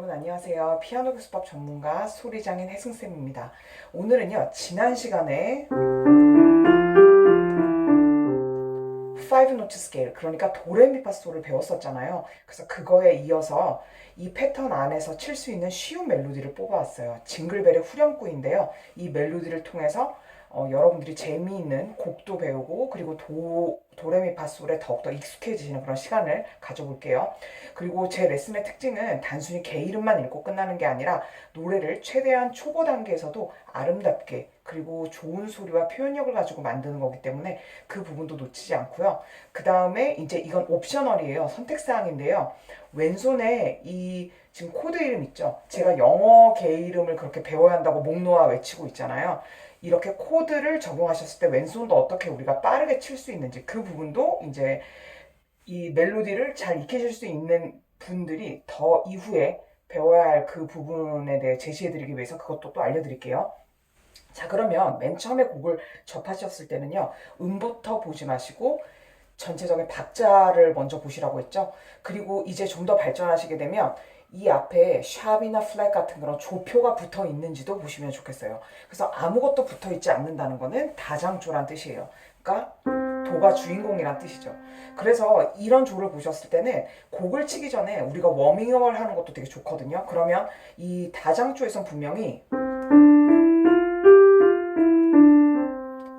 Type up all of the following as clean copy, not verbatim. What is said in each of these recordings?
여러분 안녕하세요. 피아노 교수법 전문가 소리장인 혜승쌤입니다. 오늘은요, 지난 시간에 5 노트 스케일, 그러니까 도레미파솔을 배웠었잖아요. 그래서 그거에 이어서 이 패턴 안에서 칠 수 있는 쉬운 멜로디를 뽑아왔어요. 징글벨의 후렴구인데요. 이 멜로디를 통해서 여러분들이 재미있는 곡도 배우고, 그리고 도레미파솔에 더욱더 익숙해지시는 그런 시간을 가져볼게요. 그리고 제 레슨의 특징은 단순히 개 이름만 읽고 끝나는 게 아니라 노래를 최대한 초보 단계에서도 아름답게, 그리고 좋은 소리와 표현력을 가지고 만드는 거기 때문에 그 부분도 놓치지 않고요. 그 다음에 이제 이건 옵셔널이에요. 선택사항인데요. 왼손에 이 지금 코드 이름 있죠? 제가 영어 개 이름을 그렇게 배워야 한다고 목 놓아 외치고 있잖아요. 이렇게 코드를 적용하셨을 때 왼손도 어떻게 우리가 빠르게 칠 수 있는지, 그 부분도 이제 이 멜로디를 잘 익히실 수 있는 분들이 더 이후에 배워야 할 그 부분에 대해 제시해드리기 위해서 그것도 또 알려드릴게요. 자, 그러면 맨 처음에 곡을 접하셨을 때는요, 음부터 보지 마시고 전체적인 박자를 먼저 보시라고 했죠. 그리고 이제 좀 더 발전하시게 되면 이 앞에 샵이나 플랫 같은 그런 조표가 붙어 있는지도 보시면 좋겠어요. 그래서 아무것도 붙어 있지 않는다는 거는 다장조란 뜻이에요. 그러니까 도가 주인공이란 뜻이죠. 그래서 이런 조를 보셨을 때는 곡을 치기 전에 우리가 워밍업을 하는 것도 되게 좋거든요. 그러면 이 다장조에선 분명히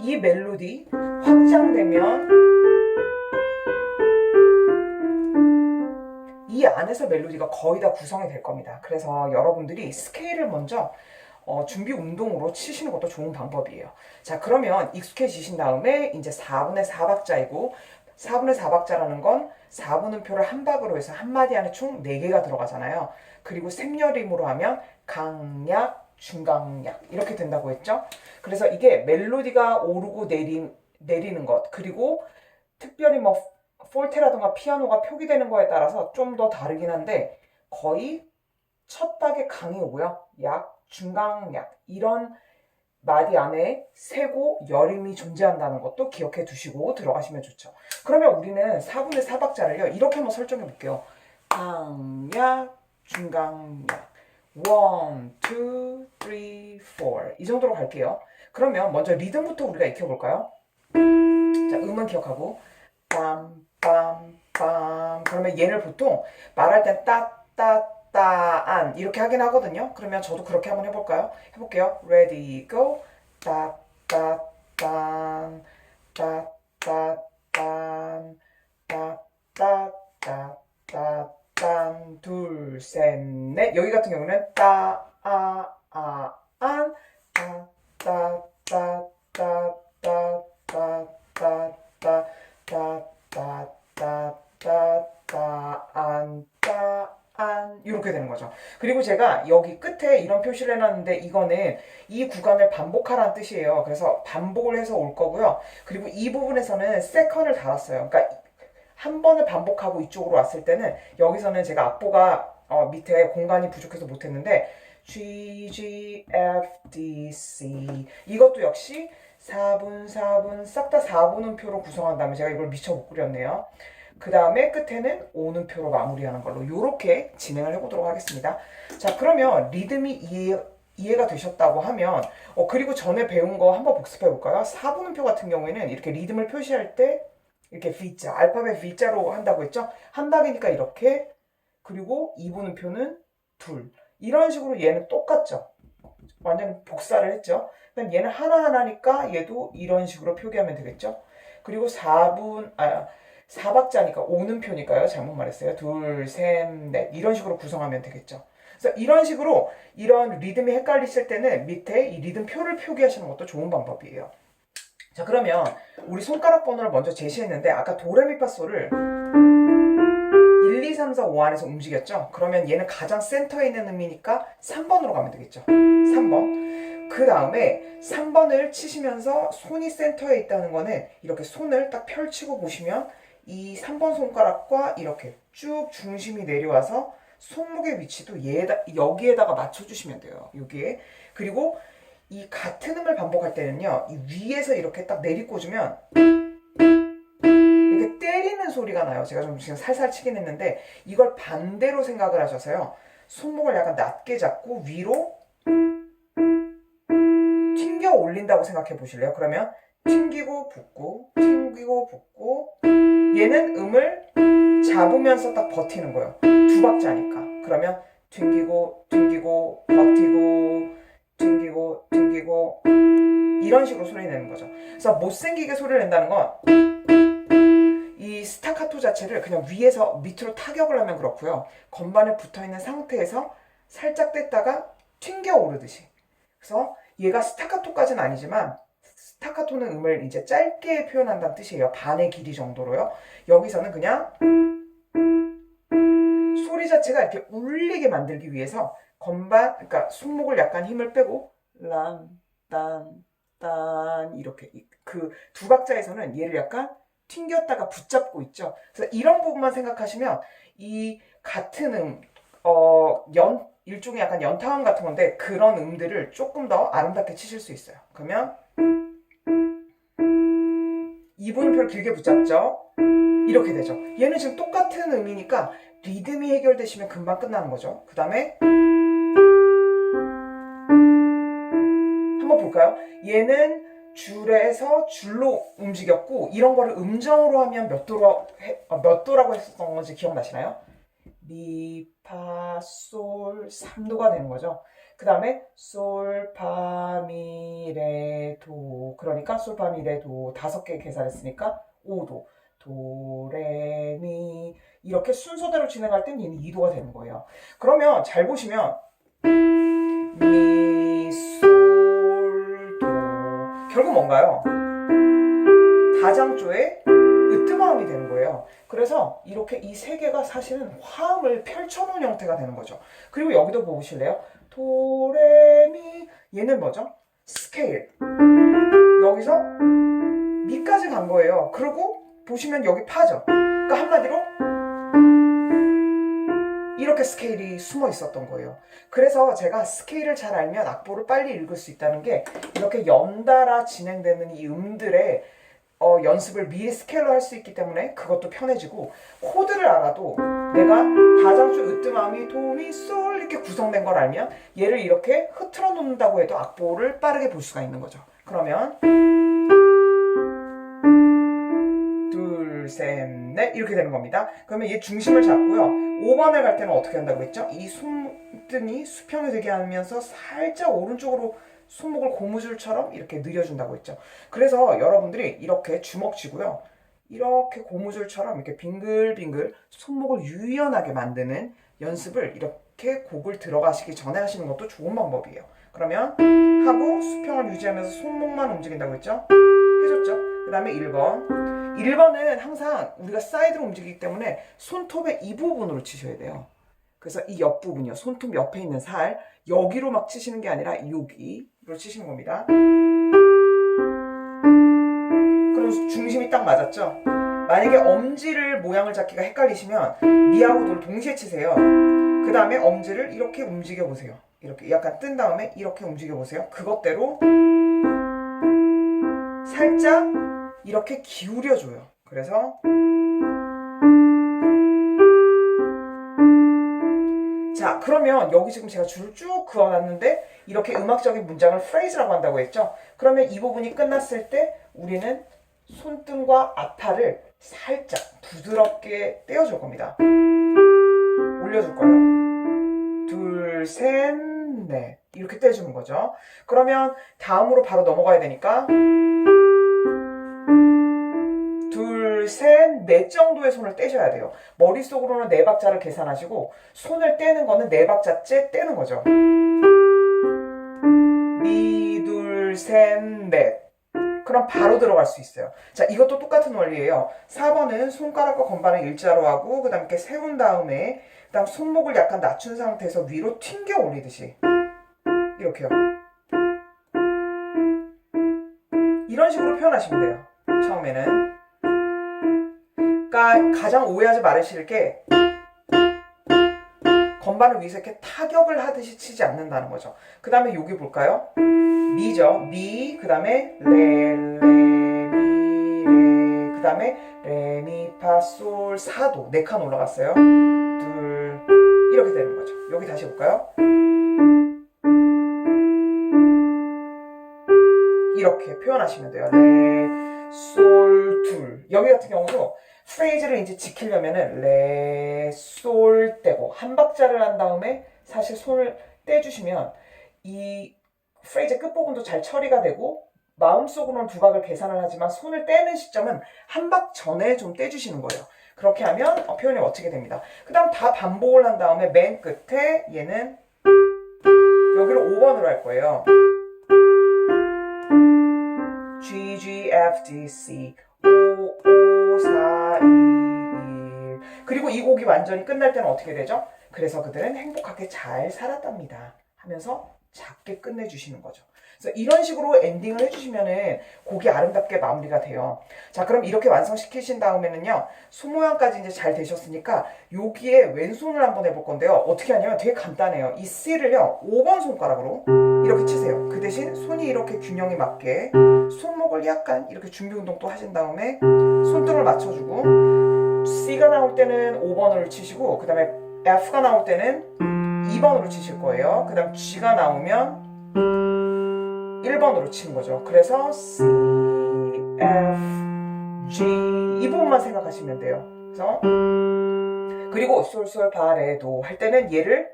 이 멜로디 확장되면 이 안에서 멜로디가 거의 다 구성이 될 겁니다. 그래서 여러분들이 스케일을 먼저 준비 운동으로 치시는 것도 좋은 방법이에요. 자, 그러면 익숙해지신 다음에 이제 4분의 4박자이고, 4분의 4박자라는 건 4분음표를 한 박으로 해서 한 마디 안에 총 4개가 들어가잖아요. 그리고 샘여림으로 하면 강약, 중강약 이렇게 된다고 했죠. 그래서 이게 멜로디가 오르고 내리는 것, 그리고 특별히 뭐 폴테라든가 피아노가 표기되는 거에 따라서 좀 더 다르긴 한데, 거의 첫 박에 강이 오고요. 약, 중강, 약 이런 마디 안에 세고 여림이 존재한다는 것도 기억해 두시고 들어가시면 좋죠. 그러면 우리는 4분의 4박자를요, 이렇게 한번 설정해 볼게요. 강약, 중강약 1, 2, 3, 4 이 정도로 갈게요. 그러면 먼저 리듬부터 우리가 익혀볼까요? 자, 음은 기억하고 빰, 빰, 빰. 그러면 얘를 보통 말할 땐 따따따안 이렇게 하긴 하거든요. 그러면 저도 그렇게 한번 해볼까요? 해볼게요. Ready, go. 따따따딴 따따딴 따따따따딴 둘, 셋, 넷. 여기 같은 경우는 따, 아, 아, 안 이렇게 되는 거죠. 그리고 제가 여기 끝에 이런 표시를 해놨는데, 이거는 이 구간을 반복하라는 뜻이에요. 그래서 반복을 해서 올 거고요. 그리고 이 부분에서는 세컨을 달았어요. 그러니까 한 번을 반복하고 이쪽으로 왔을 때는, 여기서는 제가 악보가 밑에 공간이 부족해서 못했는데 G, G, F, D, C 이것도 역시 4분, 4분 싹 다 4분음표로 구성한 다음에 제가 이걸 미처 못 그렸네요. 그 다음에 끝에는 5음표로 마무리하는 걸로 이렇게 진행을 해보도록 하겠습니다. 자, 그러면 리듬이 이해가 되셨다고 하면 그리고 전에 배운 거 한번 복습해 볼까요? 4분음표 같은 경우에는 이렇게 리듬을 표시할 때 이렇게 V자, 알파벳 V자로 한다고 했죠? 한 박이니까 이렇게, 그리고 2분음표는 둘, 이런 식으로 얘는 똑같죠? 완전 복사를 했죠? 그럼 얘는 하나하나니까 얘도 이런 식으로 표기하면 되겠죠? 그리고 4박자니까 5음표니까요. 잘못 말했어요. 둘, 셋, 넷 이런 식으로 구성하면 되겠죠? 그래서 이런 식으로 이런 리듬이 헷갈리실 때는 밑에 이 리듬 표를 표기하시는 것도 좋은 방법이에요. 자, 그러면 우리 손가락 번호를 먼저 제시했는데, 아까 도레미파솔을 1, 2, 3, 4, 5 안에서 움직였죠? 그러면 얘는 가장 센터에 있는 음이니까 3번으로 가면 되겠죠? 3번. 그 다음에 3번을 치시면서 손이 센터에 있다는 거는 이렇게 손을 딱 펼치고 보시면 이 3번 손가락과 이렇게 쭉 중심이 내려와서 손목의 위치도 여기에다가 맞춰주시면 돼요. 여기에. 그리고 이 같은 음을 반복할 때는요, 이 위에서 이렇게 딱 내리꽂으면 이렇게 때리는 소리가 나요. 제가 좀 지금 살살 치긴 했는데, 이걸 반대로 생각을 하셔서요, 손목을 약간 낮게 잡고 위로 튕겨 올린다고 생각해 보실래요? 그러면 튕기고 붓고 튕기고 붓고 얘는 음을 잡으면서 딱 버티는 거예요. 두 박자니까. 그러면 튕기고 튕기고 버티고 튕기고 튕기고 이런 식으로 소리 내는 거죠. 그래서 못생기게 소리를 낸다는 건 이 스타카토 자체를 그냥 위에서 밑으로 타격을 하면 그렇고요. 건반에 붙어있는 상태에서 살짝 뗐다가 튕겨 오르듯이. 그래서 얘가 스타카토까지는 아니지만 스타카토는 음을 이제 짧게 표현한다는 뜻이에요. 반의 길이 정도로요. 여기서는 그냥 소리 자체가 이렇게 울리게 만들기 위해서 건반, 그러니까 손목을 약간 힘을 빼고 란, 딴, 딴 이렇게 그 두 박자에서는 얘를 약간 튕겼다가 붙잡고 있죠. 그래서 이런 부분만 생각하시면 이 같은 일종의 약간 연타음 같은 건데 그런 음들을 조금 더 아름답게 치실 수 있어요. 그러면 이 분음표를 길게 붙잡죠. 이렇게 되죠. 얘는 지금 똑같은 음이니까 리듬이 해결되시면 금방 끝나는 거죠. 그 다음에 한번 볼까요? 얘는 줄에서 줄로 움직였고 이런 거를 음정으로 하면 몇 도라고 했었던 건지 기억나시나요? 미, 파, 솔, 3도가 되는 거죠. 그 다음에 솔, 파, 미, 레, 도. 그러니까 솔, 파, 미, 레, 도 5개 계산했으니까 5도. 도, 레, 미. 이렇게 순서대로 진행할 땐 얘는 2도가 되는 거예요. 그러면 잘 보시면 미, 솔, 도. 결국 뭔가요? 다장조의 으뜸화음이 되는 거예요. 그래서 이렇게 이 세 개가 사실은 화음을 펼쳐놓은 형태가 되는 거죠. 그리고 여기도 보실래요? 도레미 얘는 뭐죠? 스케일. 여기서 미까지 간 거예요. 그리고 보시면 여기 파죠. 그러니까 한마디로 이렇게 스케일이 숨어 있었던 거예요. 그래서 제가 스케일을 잘 알면 악보를 빨리 읽을 수 있다는 게 이렇게 연달아 진행되는 이 음들의 연습을 미리 스케일로 할 수 있기 때문에 그것도 편해지고 코드를 알아도 내가 다장조 으뜸함이 도미솔 이렇게 구성된 걸 알면 얘를 이렇게 흐트러 놓는다고 해도 악보를 빠르게 볼 수가 있는 거죠. 그러면 둘, 셋, 넷 이렇게 되는 겁니다. 그러면 얘 중심을 잡고요. 5번을 갈 때는 어떻게 한다고 했죠? 이 손등이 수평이 되게 하면서 살짝 오른쪽으로 손목을 고무줄처럼 이렇게 늘려준다고 했죠. 그래서 여러분들이 이렇게 주먹 쥐고요. 이렇게 고무줄처럼 이렇게 빙글빙글 손목을 유연하게 만드는 연습을 이렇게 곡을 들어가시기 전에 하시는 것도 좋은 방법이에요. 그러면 하고 수평을 유지하면서 손목만 움직인다고 했죠. 해줬죠. 그 다음에 1번. 1번은 항상 우리가 사이드로 움직이기 때문에 손톱의 이 부분으로 치셔야 돼요. 그래서 이 옆부분이요. 손톱 옆에 있는 살 여기로 막 치시는 게 아니라 여기로 치시는 겁니다. 그럼 중심이 딱 맞았죠? 만약에 엄지를 모양을 잡기가 헷갈리시면 미하고 도를 동시에 치세요. 그 다음에 엄지를 이렇게 움직여 보세요. 이렇게 약간 뜬 다음에 이렇게 움직여 보세요. 그것대로 살짝 이렇게 기울여줘요. 그래서 자, 그러면 여기 지금 제가 줄을 쭉 그어놨는데 이렇게 음악적인 문장을 프레이즈라고 한다고 했죠? 그러면 이 부분이 끝났을 때 우리는 손등과 앞팔을 살짝 부드럽게 떼어줄 겁니다. 올려줄 거예요. 둘, 셋, 넷 이렇게 떼주는 거죠. 그러면 다음으로 바로 넘어가야 되니까 둘, 셋, 넷 정도의 손을 떼셔야 돼요. 머릿속으로는 4박자를 계산하시고 손을 떼는 거는 4박자째 떼는 거죠. 미, 둘, 셋, 넷. 그럼 바로 들어갈 수 있어요. 자, 이것도 똑같은 원리예요. 4번은 손가락과 건반을 일자로 하고 그 다음 이렇게 세운 다음에 그 다음 손목을 약간 낮춘 상태에서 위로 튕겨 올리듯이 이렇게요. 이런 식으로 표현하시면 돼요. 처음에는. 그러니까 가장 오해하지 말으실 게 건반을 위에서 이렇게 타격을 하듯이 치지 않는다는 거죠. 그 다음에 여기 볼까요? 미죠. 미, 그 다음에 레, 미, 레, 그 다음에 레, 미, 파, 솔, 4도 4칸 올라갔어요. 둘, 이렇게 되는 거죠. 여기 다시 해볼까요? 이렇게 표현하시면 돼요. 레, 솔, 둘. 여기 같은 경우도 프레이즈를 이제 지키려면은 레, 솔 떼고 한 박자를 한 다음에 사실 손을 떼주시면 이 프레이즈 끝부분도 잘 처리가 되고 마음속으로는 두박을 계산을 하지만 손을 떼는 시점은 한 박 전에 좀 떼주시는 거예요. 그렇게 하면 표현이 멋지게 됩니다. 그 다음 다 반복을 한 다음에 맨 끝에 얘는 여기를 5번으로 할 거예요. G, G, F, D, C 5, 5, 4, 2, 1 그리고 이 곡이 완전히 끝날 때는 어떻게 되죠? 그래서 그들은 행복하게 잘 살았답니다 하면서 작게 끝내주시는 거죠. 그래서 이런 식으로 엔딩을 해주시면은 곡이 아름답게 마무리가 돼요. 자, 그럼 이렇게 완성시키신 다음에는요, 손 모양까지 이제 잘 되셨으니까 여기에 왼손을 한번 해볼 건데요. 어떻게 하냐면 되게 간단해요. 이 C를요, 5번 손가락으로 이렇게 치세요. 그 대신 손이 이렇게 균형이 맞게 손목을 약간 이렇게 준비 운동 또 하신 다음에 손등을 맞춰주고 C가 나올 때는 5번을 치시고 그 다음에 F가 나올 때는 2번으로 치실 거예요. 그 다음 G가 나오면 1번으로 치는 거죠. 그래서 C, F, G 이 부분만 생각하시면 돼요. 그래서 그리고 솔솔 파레도 할 때는 얘를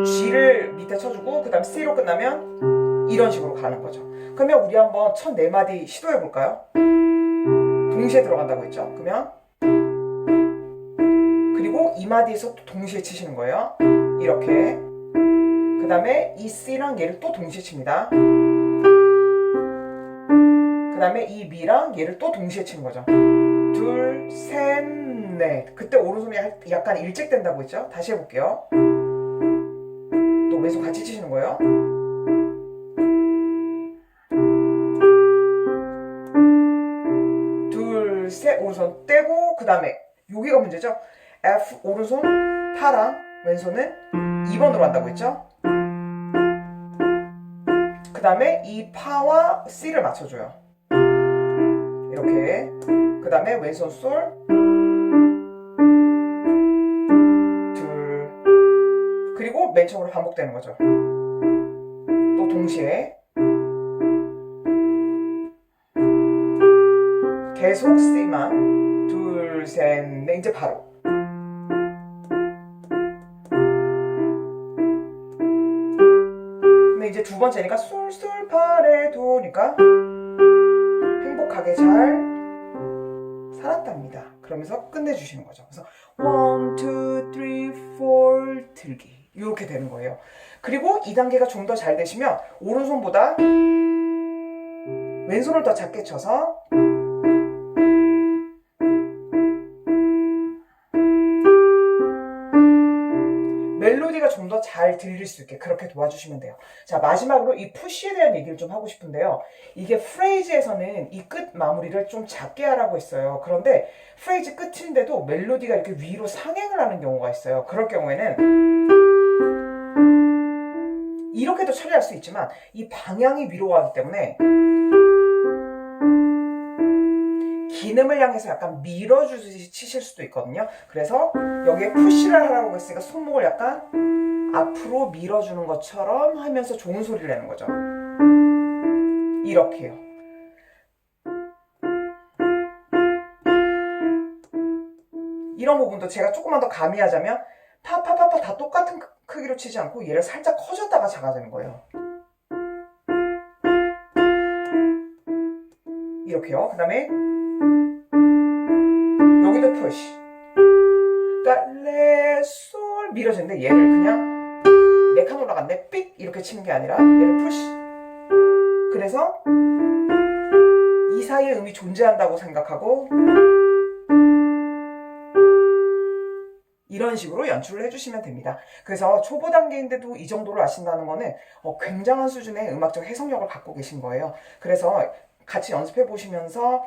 G를 밑에 쳐주고 그 다음 C로 끝나면 이런 식으로 가는 거죠. 그러면 우리 한번 첫 4마디 시도해 볼까요? 동시에 들어간다고 했죠. 그러면 그리고 2마디에서 또 동시에 치시는 거예요. 이렇게. 그 다음에 이 C랑 얘를 또 동시에 칩니다. 그 다음에 이 미랑 얘를 또 동시에 치는 거죠. 둘, 셋, 넷. 그때 오른손이 약간 일직된다고 했죠? 다시 해볼게요. 또 왼손 같이 치시는 거예요. 둘, 셋, 오른손 떼고 그 다음에 여기가 문제죠? F 오른손, 파랑 왼손은 2번으로 한다고 했죠? 그 다음에 이 파와 C를 맞춰줘요. 이렇게. 그 다음에 왼손 솔, 둘, 그리고 맨 처음으로 반복되는 거죠. 또 동시에 계속 C만 둘, 셋, 넷 이제 바로 근데 이제 두 번째니까 솔솔 파레도니까 행복하게 잘 살았답니다. 그러면서 끝내주시는 거죠. 그래서 1, 2, 3, 4 들기 이렇게 되는 거예요. 그리고 2단계가 좀 더 잘 되시면 오른손보다 왼손을 더 작게 쳐서 멜로디가 좀 더 잘 들릴 수 있게 그렇게 도와주시면 돼요. 자, 마지막으로 이 푸시에 대한 얘기를 좀 하고 싶은데요. 이게 프레이즈에서는 이 끝 마무리를 좀 작게 하라고 했어요. 그런데 프레이즈 끝인데도 멜로디가 이렇게 위로 상행을 하는 경우가 있어요. 그럴 경우에는 이렇게도 처리할 수 있지만 이 방향이 위로 가기 때문에 기름을 향해서 약간 밀어주듯이 치실 수도 있거든요. 그래서 여기에 푸시를 하라고 했으니까 손목을 약간 앞으로 밀어주는 것처럼 하면서 좋은 소리를 내는 거죠. 이렇게요. 이런 부분도 제가 조금만 더 가미하자면 파파파파 다 똑같은 크기로 치지 않고 얘를 살짝 커졌다가 작아지는 거예요. 이렇게요. 그 다음에 여기도 푸시. 그러니까 레, 솔 밀어지는데 얘를 그냥 4칸 올라갔네 삑 이렇게 치는 게 아니라 얘를 푸시. 그래서 이 사이에 음이 존재한다고 생각하고 이런 식으로 연출을 해주시면 됩니다. 그래서 초보 단계인데도 이 정도로 아신다는 거는 굉장한 수준의 음악적 해석력을 갖고 계신 거예요. 그래서 같이 연습해 보시면서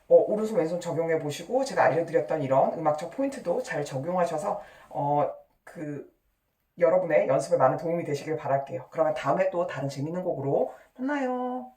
오른손 왼손 적용해 보시고 제가 알려드렸던 이런 음악적 포인트도 잘 적용하셔서 여러분의 연습에 많은 도움이 되시길 바랄게요. 그러면 다음에 또 다른 재밌는 곡으로 만나요.